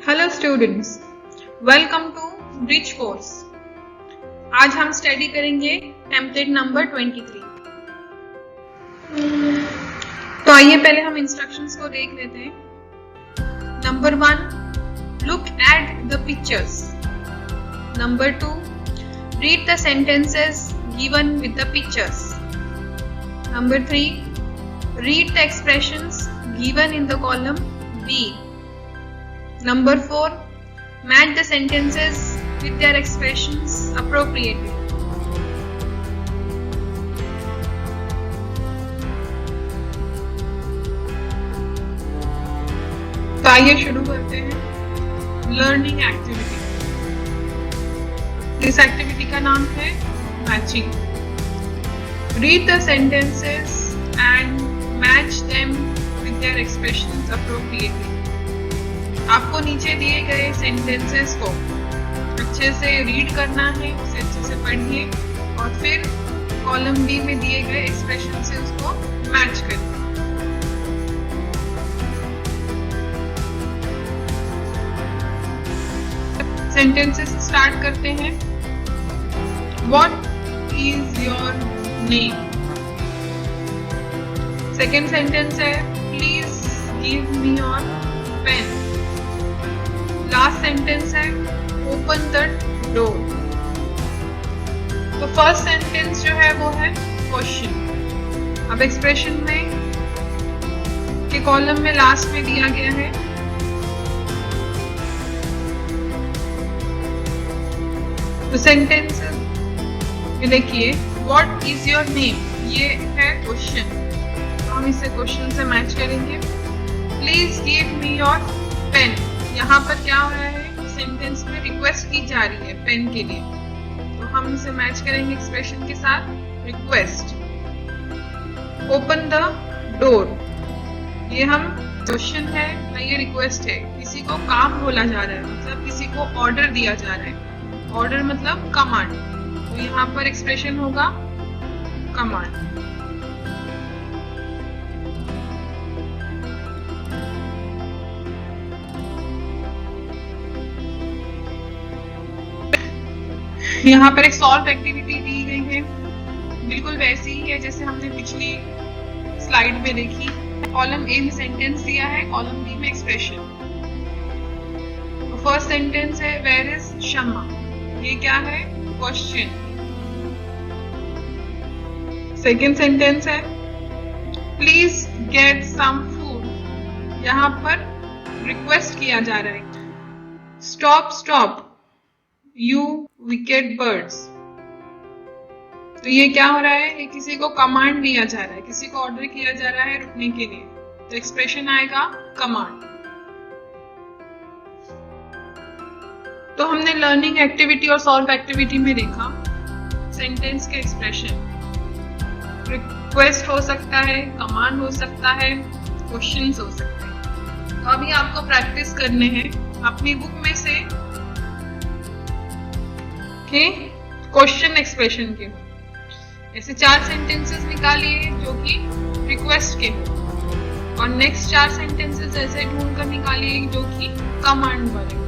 Hello students, welcome to bridge course. आज हम study करेंगे टेम्पलेट नंबर 23। तो आइए पहले हम इंस्ट्रक्शंस को देख लेते हैं। Number 1, look at the pictures. Number 2, read the sentences given with the pictures. Number 3, read the expressions given in the column B. Number 4, match the sentences with their expressions appropriately. तो आइए शुरू करते हैं learning activity. इस activity का नाम है matching. Read the sentences and match them with their expressions appropriately. आपको नीचे दिए गए सेंटेंसेस को अच्छे से रीड करना है, उसे अच्छे से पढ़िए और फिर कॉलम बी में दिए गए एक्सप्रेशन से उसको मैच करिए। सेंटेंसेस स्टार्ट करते हैं। What is your name? Second sentence है Please give me your pen. Last sentence है ओपन द डोर। तो फर्स्ट सेंटेंस जो है वो है क्वेश्चन। अब एक्सप्रेशन में के कॉलम में लास्ट में दिया गया है तो सेंटेंस में देखिए व्हाट इज योर नेम, ये है क्वेश्चन। हम इसे क्वेश्चन से मैच करेंगे। Please give me your pen. यहाँ पर क्या हो रहा है, सेंटेंस में रिक्वेस्ट की जा रही है पेन के लिए, तो हम इसे मैच करेंगे एक्सप्रेशन के साथ रिक्वेस्ट। ओपन द डोर, ये हम क्वेश्चन है ना, ये रिक्वेस्ट है। किसी को काम बोला जा रहा है, मतलब किसी को ऑर्डर दिया जा रहा है। ऑर्डर मतलब कमांड, तो यहाँ पर एक्सप्रेशन होगा कमांड। यहाँ पर एक सॉल्व एक्टिविटी दी गई है, बिल्कुल वैसी ही है जैसे हमने पिछली स्लाइड में देखी। कॉलम ए में सेंटेंस दिया है, कॉलम बी में एक्सप्रेशन। तो फर्स्ट सेंटेंस है वेयर इज शमा, ये क्या है क्वेश्चन। सेकेंड सेंटेंस है प्लीज गेट सम फूड, यहाँ पर रिक्वेस्ट किया जा रहा है। Stop stop you wicket birds, तो ये क्या हो रहा है, ये किसी को कमांड दिया जा रहा है, किसी को ऑर्डर किया जा रहा है रुकने के लिए, तो एक्सप्रेशन आएगा कमांड। तो हमने लर्निंग एक्टिविटी और सॉल्व एक्टिविटी में देखा सेंटेंस के एक्सप्रेशन रिक्वेस्ट हो सकता है, कमांड हो सकता है, क्वेश्चंस हो सकते हैं। तो अभी आपको प्रैक्टिस करने हैं अपनी बुक में से क्वेश्चन एक्सप्रेशन के हो। ऐसे 4 सेंटेंसेस निकालिए जो कि रिक्वेस्ट के हो और नेक्स्ट 4 सेंटेंसेस ऐसे ढूंढ कर निकालिए जो कि कमांड वाले हो।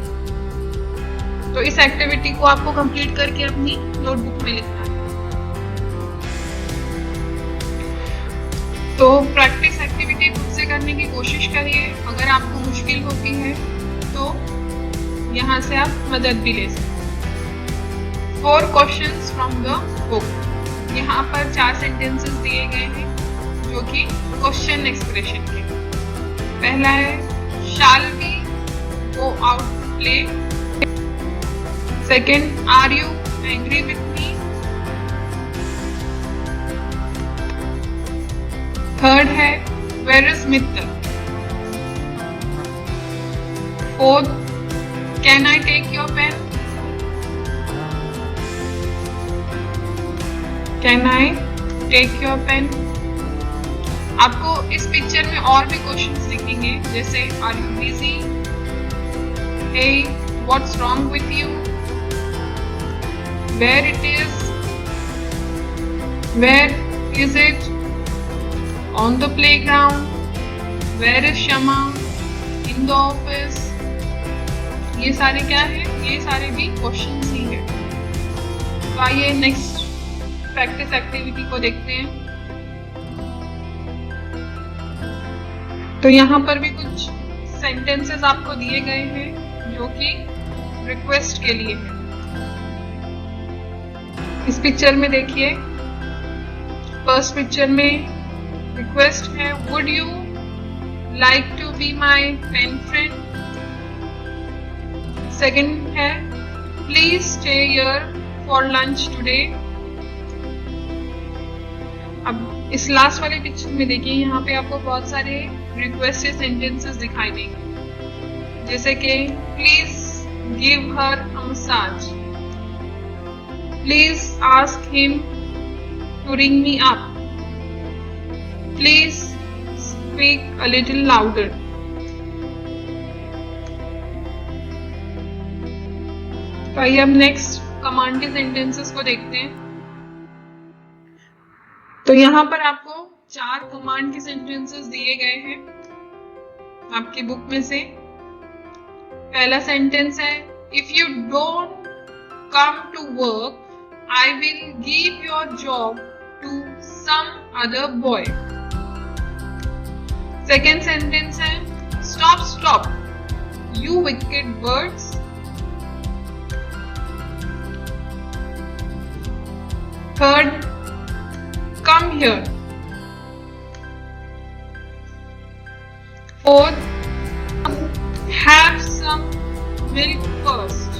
तो इस एक्टिविटी को आपको कंप्लीट करके अपनी नोटबुक में लिखना है। तो प्रैक्टिस एक्टिविटी खुद से करने की कोशिश करिए। अगर आपको मुश्किल होती है तो यहाँ से आप मदद भी ले सकते हैं। 4 questions from the book। यहाँ पर 4 सेंटेंसेस दिए गए हैं जो कि क्वेश्चन एक्सप्रेशन के। पहला है shall we go out to play। Second are you angry with me। Third है where is Mittal। Fourth can I take your pen। Can I take your pen? आपको इस पिक्चर में और भी क्वेश्चंस लिखेंगे जैसे Are you busy? Hey, what's wrong with you? Where it is? Where is it? On the playground? Where is Shama? In the office? ये सारे क्या है, ये सारे भी क्वेश्चंस ही है। तो आइए नेक्स्ट प्रैक्टिस एक्टिविटी को देखते हैं। तो यहाँ पर भी कुछ सेंटेंसेस आपको दिए गए हैं जो कि रिक्वेस्ट के लिए है। इस पिक्चर में देखिए, फर्स्ट पिक्चर में रिक्वेस्ट है, would you like to be my pen friend. Second है, please stay here for lunch today. अब इस लास्ट वाले पिक्चर में देखिए, यहाँ पे आपको बहुत सारे रिक्वेस्ट सेंटेंसेस दिखाई देंगे, जैसे कि please give her a message, please ask him to ring me up, please speak a little louder. तो आइए अब नेक्स्ट कमांड के सेंटेंसेस को देखते हैं। तो यहाँ पर आपको 4 कमांड के सेंटेंसेस दिए गए हैं आपकी बुक में से। पहला सेंटेंस है, if you don't come to work I will give your job to some other boy. Second sentence है, stop stop you wicked birds. Third, come here. Fourth, have some milk first.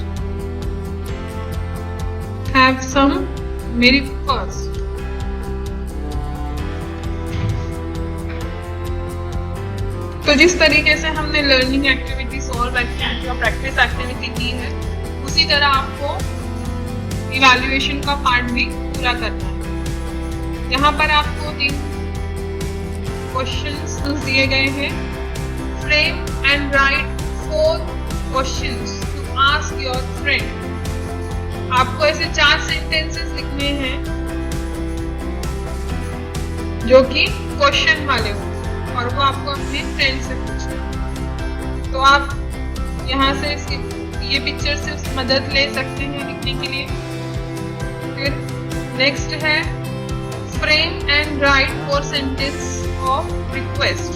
Have some milk first. तो जिस तरीके से हमने learning activity, solve activity और practice activity की है, उसी तरह आपको इवैल्यूएशन का पार्ट भी पूरा करना है। यहाँ पर आपको 3 क्वेश्चंस दिए गए हैं। Frame and write 4 questions to ask your friend. आपको ऐसे 4 सेंटेंसेस लिखने हैं जो कि क्वेश्चन वाले हो और वो आपको अपने फ्रेंड से पूछना है। तो आप यहाँ से ये पिक्चर से मदद ले सकते हैं लिखने के लिए। फिर नेक्स्ट है, frame and write 4 sentence of request.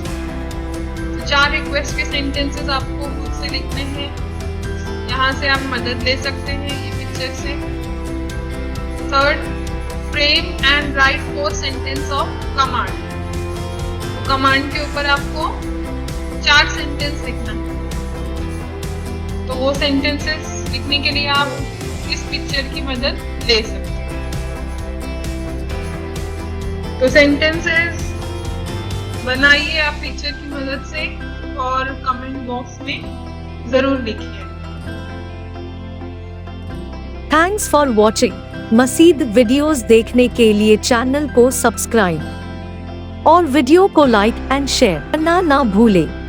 4 request के सेंटेंसेस आपको खुद से लिखने हैं। यहाँ से आप मदद ले सकते हैं ये पिक्चर से। Third, frame and write 4 sentence of command. Command के ऊपर आपको 4 सेंटेंस लिखना है। तो वो सेंटेंसेस लिखने के लिए आप इस पिक्चर की मदद ले सकते हैं। तो सेंटेंसेस बनाइए आप पिक्चर की मदद से और कमेंट बॉक्स में जरूर लिखिए। Thanks for watching. मज़ीद वीडियोस देखने के लिए चैनल को सब्सक्राइब और वीडियो को लाइक एंड शेयर करना ना भूलें।